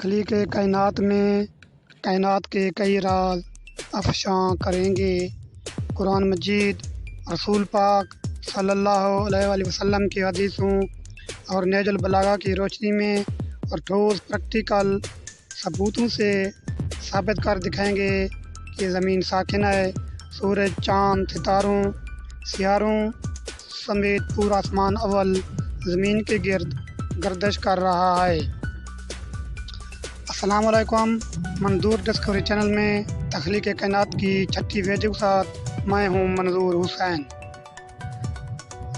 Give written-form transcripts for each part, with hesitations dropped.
تخلیق کائنات میں کائنات کے کئی راز افشاں کریں گے۔ قرآن مجید، رسول پاک صلی اللہ علیہ وآلہ وسلم کی حدیثوں اور نہج البلاغہ کی روشنی میں اور ٹھوس پریکٹیکل ثبوتوں سے ثابت کر دکھائیں گے کہ زمین ساکن ہے، سورج، چاند، ستاروں، سیاروں سمیت پورا آسمان اول زمین کے گرد گردش کر رہا ہے۔ السلام علیکم، منظور ڈسکوری چینل میں تخلیق کائنات کی چھٹی ویڈیو کے ساتھ میں ہوں منظور حسین۔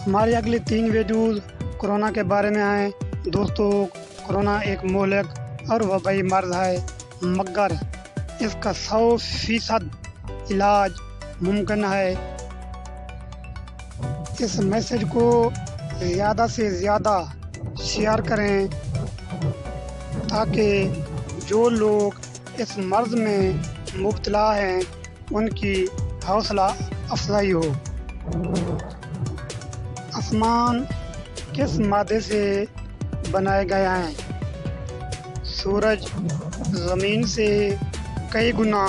ہماری اگلی 3 ویڈیوز کورونا کے بارے میں ہیں۔ دوستو، کورونا ایک مہلک اور وبائی مرض ہے، مگر اس کا 100% علاج ممکن ہے۔ اس میسج کو زیادہ سے زیادہ شیئر کریں تاکہ جو لوگ اس مرض میں مبتلا ہیں ان کی حوصلہ افزائی ہو۔ آسمان کس مادے سے بنائے گئے ہیں؟ سورج زمین سے کئی گنا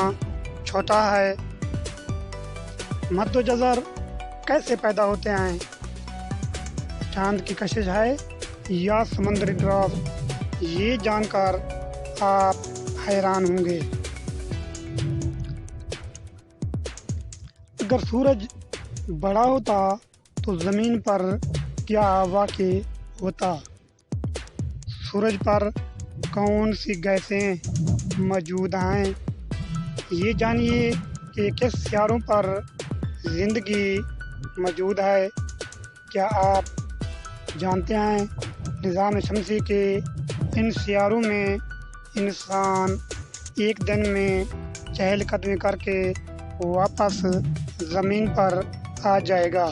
چھوٹا ہے۔ مد و جزر کیسے پیدا ہوتے ہیں؟ چاند کی کشش ہے یا سمندری ڈرافٹ؟ یہ جان کر آپ حیران ہوں گے۔ اگر سورج بڑا ہوتا تو زمین پر کیا واقع ہوتا؟ سورج پر کون سی گیسیں موجود ہیں؟ یہ جانیے کہ کس سیاروں پر زندگی موجود ہے۔ کیا آپ جانتے ہیں نظام شمسی کے ان سیاروں میں انسان ایک دن میں چہل قدمی کر کے واپس زمین پر آ جائے گا؟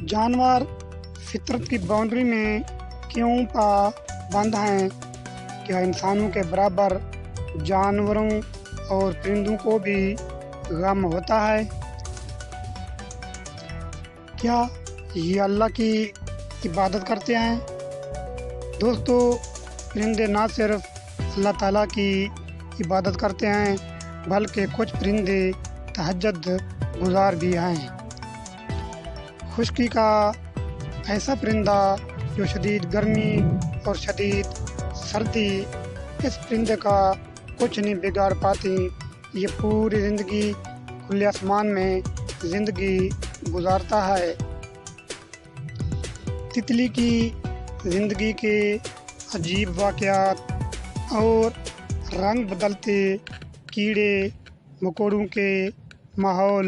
جانور فطرت کی باؤنڈری میں کیوں پابند ہیں؟ کیا انسانوں کے برابر جانوروں اور پرندوں کو بھی غم ہوتا ہے؟ کیا یہ اللہ کی عبادت کرتے ہیں؟ دوستو، پرندے نہ صرف اللہ تعالیٰ کی عبادت کرتے ہیں بلکہ کچھ پرندے تہجد گزار بھی ہیں۔ خشکی کا ایسا پرندہ جو شدید گرمی اور شدید سردی اس پرندے کا کچھ نہیں بگاڑ پاتی۔ یہ پوری زندگی کھلے آسمان میں زندگی گزارتا ہے۔ تتلی کی زندگی کے عجیب واقعات اور رنگ بدلتے کیڑے مکوڑوں کے ماحول،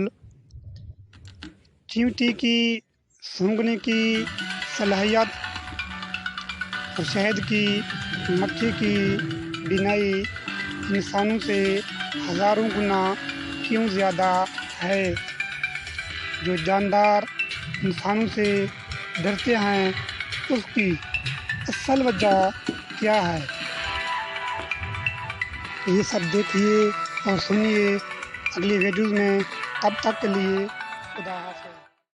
چیونٹی کی سونگھنے کی صلاحیت اور شہد کی مکھی کی بینائی انسانوں سے ہزاروں گنا کیوں زیادہ ہے؟ جو جاندار انسانوں سے ڈرتے ہیں اس کی اصل وجہ کیا ہے؟ یہ سب دیکھیے اور سنیے اگلی ویڈیوز میں۔ تب تک کے لیے خدا حافظ۔